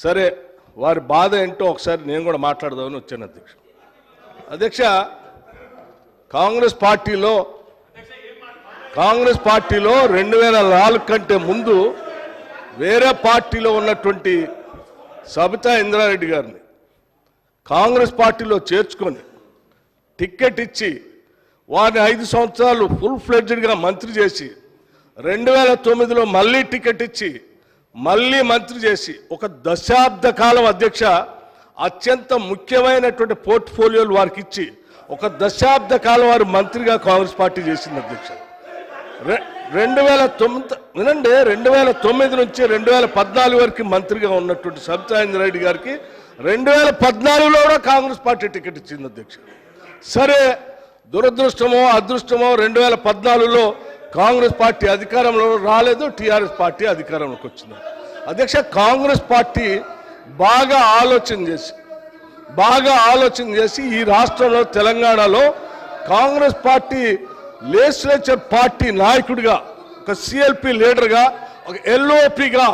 సరే వారి బాధ ఏంటో ఒకసారి నేను కూడా మాట్లాడదామని వచ్చాను అధ్యక్ష. అధ్యక్ష, కాంగ్రెస్ పార్టీలో 2004 కంటే ముందు వేరే పార్టీలో ఉన్నటువంటి సబితా ఇంద్రారెడ్డి గారిని కాంగ్రెస్ పార్టీలో చేర్చుకొని టికెట్ ఇచ్చి వారిని 5 సంవత్సరాలు ఫుల్ ఫ్లెడ్జ్డ్గా మంత్రి చేసి 2009లో మళ్ళీ టికెట్ ఇచ్చి మళ్ళీ మంత్రి చేసి ఒక దశాబ్ద కాలం అధ్యక్ష అత్యంత ముఖ్యమైనటువంటి పోర్ట్ఫోలియోలు వారికి ఇచ్చి ఒక దశాబ్ద కాలం వారు మంత్రిగా కాంగ్రెస్ పార్టీ చేసింది అధ్యక్ష. 2009 నుంచి 2014 వరకు మంత్రిగా ఉన్నటువంటి సబితా ఇంద్రారెడ్డి గారికి 2014లో కూడా కాంగ్రెస్ పార్టీ టికెట్ ఇచ్చింది అధ్యక్ష. సరే, దురదృష్టమో అదృష్టమో 2014లో కాంగ్రెస్ పార్టీ అధికారంలో రాలేదు, టీఆర్ఎస్ పార్టీ అధికారంలోకి వచ్చింది అధ్యక్ష. కాంగ్రెస్ పార్టీ బాగా ఆలోచన చేసి ఈ రాష్ట్రంలో తెలంగాణలో కాంగ్రెస్ పార్టీ లెజిస్లేచర్ పార్టీ నాయకుడిగా, ఒక సిఎల్పి లీడర్గా, ఒక ఎల్ఓపిగా,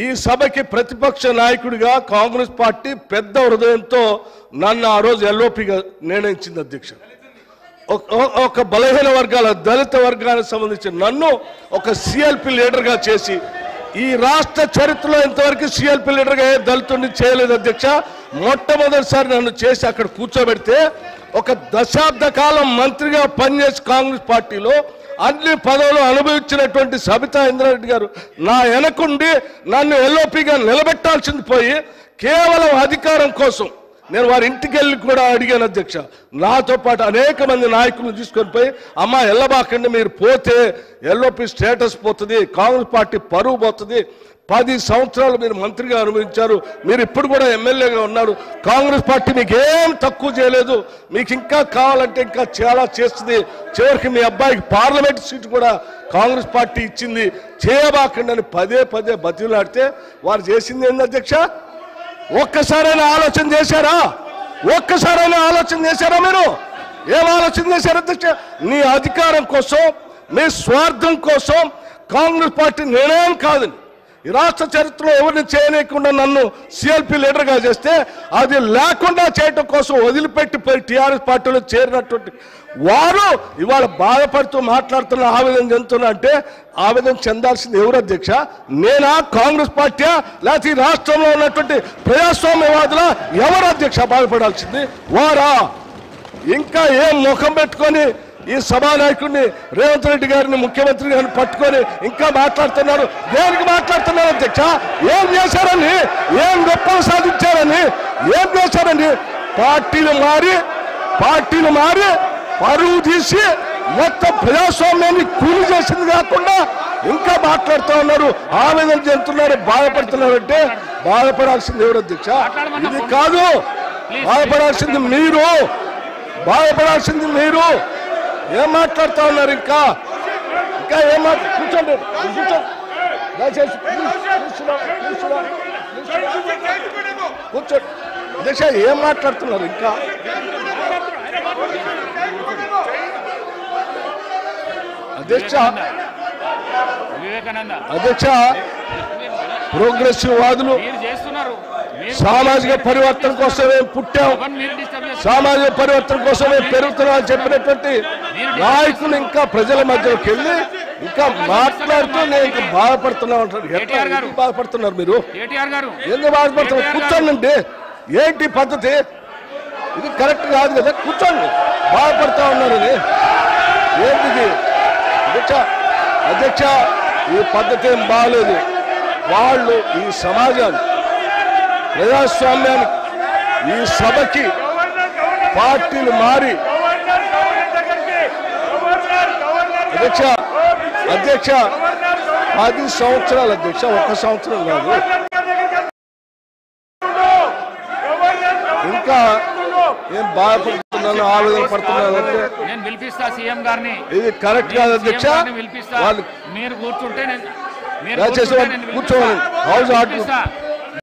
ఈ సభకి ప్రతిపక్ష నాయకుడిగా కాంగ్రెస్ పార్టీ పెద్ద హృదయంతో నన్ను ఆ రోజు ఎల్ఓపిగా నిర్ణయించింది అధ్యక్ష. ఒక బలహీన వర్గాల దళిత వర్గానికి సంబంధించిన నన్ను ఒక సిఎల్పి లీడర్గా చేసి ఈ రాష్ట్ర చరిత్రలో ఇంతవరకు సిఎల్పి లీడర్గా ఏ దళితుడిని చేయలేదు అధ్యక్ష. మొట్టమొదటిసారి నన్ను చేసి అక్కడ కూర్చోబెడితే ఒక దశాబ్ద కాలం మంత్రిగా పనిచేసి కాంగ్రెస్ పార్టీలో అన్ని పదవులు అనుభవించినటువంటి సబితా ఇంద్రారెడ్డి గారు నా వెనకుండి నన్ను ఎల్ఓపిగా నిలబెట్టాల్సింది పోయి కేవలం అధికారం కోసం నేను వారి ఇంటికి వెళ్ళి కూడా అడిగాను అధ్యక్ష. నాతో పాటు అనేక మంది నాయకులను తీసుకొని పోయి, అమ్మ ఎల్లబాకండి, మీరు పోతే ఎల్ఓపి స్టేటస్ పోతుంది, కాంగ్రెస్ పార్టీ పరువు పోతుంది, 10 సంవత్సరాలు మీరు మంత్రిగా అనుభవించారు, మీరు ఇప్పుడు కూడా ఎమ్మెల్యేగా ఉన్నారు, కాంగ్రెస్ పార్టీ మీకు ఏం తక్కువ చేయలేదు, మీకు ఇంకా కావాలంటే ఇంకా చాలా చేస్తుంది, చివరికి మీ అబ్బాయికి పార్లమెంట్ సీటు కూడా కాంగ్రెస్ పార్టీ ఇచ్చింది, చేయబాకండి అని పదే బతిలాడితే వారు చేసింది ఏంది అధ్యక్ష? ఒక్కసారైనా ఆలోచన చేశారా? మీరు ఏం ఆలోచన చేశారు అధ్యక్ష? నీ అధికారం కోసం, మీ స్వార్థం కోసం కాంగ్రెస్ పార్టీ నిర్ణయం కాదని ఈ రాష్ట్ర చరిత్రలో ఎవరిని చేయలేకుండా నన్ను సిఎల్పి లీడర్గా చేస్తే అది లేకుండా చేయటం కోసం వదిలిపెట్టిపోయి టీఆర్ఎస్ పార్టీలో చేరినటువంటి వారు ఇవాళ బాధపడుతూ మాట్లాడుతున్న, ఆవేదన చెందుతున్నా అంటే ఆవేదన చెందాల్సింది ఎవరు అధ్యక్ష? నేనా, కాంగ్రెస్ పార్టీ, లేకపోతే ఈ రాష్ట్రంలో ఉన్నటువంటి ప్రజాస్వామ్యవాదుల? ఎవరు అధ్యక్ష బాధపడాల్సింది? వారా? ఇంకా ఏం ముఖం పెట్టుకొని ఈ సభానాయకుడిని రేవంత్ రెడ్డి గారిని, ముఖ్యమంత్రి గారిని పట్టుకొని ఇంకా మాట్లాడుతున్నారు? దేనికి మాట్లాడుతున్నారు అధ్యక్ష? ఏం చేశారని, ఏం గొప్పలు సాధించారని, ఏం చేశారని? పార్టీలు మారి పరువు తీసి మొత్తం ప్రజాస్వామ్యాన్ని కూలి చేసింది కాకుండా ఇంకా మాట్లాడుతూ ఉన్నారు, ఆవేదన చెందుతున్నారు, బాధపడుతున్నారు. అంటే బాధపడాల్సింది ఎవరు అధ్యక్ష? ఇది కాదు, బాధపడాల్సింది మీరు. ఏం మాట్లాడుతూ ఉన్నారు? ఇంకా ఏం కూర్చోండి, దయచేసి కూర్చోండి అధ్యక్ష. ఏం మాట్లాడుతున్నారు ఇంకా? అధ్యక్ష, ప్రోగ్రెసివ్ వాదులు సామాజిక పరివర్తన కోసమే పుట్టాం, సామాజిక పరివర్తన కోసమే పెరుగుతున్నాం చెప్పినటువంటి నాయకులు ఇంకా ప్రజల మధ్యలోకి వెళ్ళి ఇంకా మాట్లాడుతూ నేను ఇంకా బాధపడుతున్నా అంటారు. ఎట్లా బాధపడుతున్నారు మీరు? ఎందుకు బాధపడుతున్నారు? కూర్చోండి. ఏంటి పద్ధతి? ఇది కరెక్ట్ కాదు కదా. కూర్చోండి. బాధపడుతూ ఉన్నారని ఏంటిది అధ్యక్ష? ఈ పద్ధతి ఏం బాగలేదు. వాళ్ళు ఈ సమాజాన్ని, ప్రజాస్వామ్యానికి, ఈ సభకి పార్టీలు మారి అధ్యక్ష 10 సంవత్సరాలు అధ్యక్ష, 1 సంవత్సరం కాదు. ఇంకా ఏం బాధపడుతున్నాను, ఆవేదన పడుతున్నాను అంటే ఇది కరెక్ట్ కాదు అధ్యక్ష. వాళ్ళు మీరు కూర్చుంటే కూర్చోవాలి. House order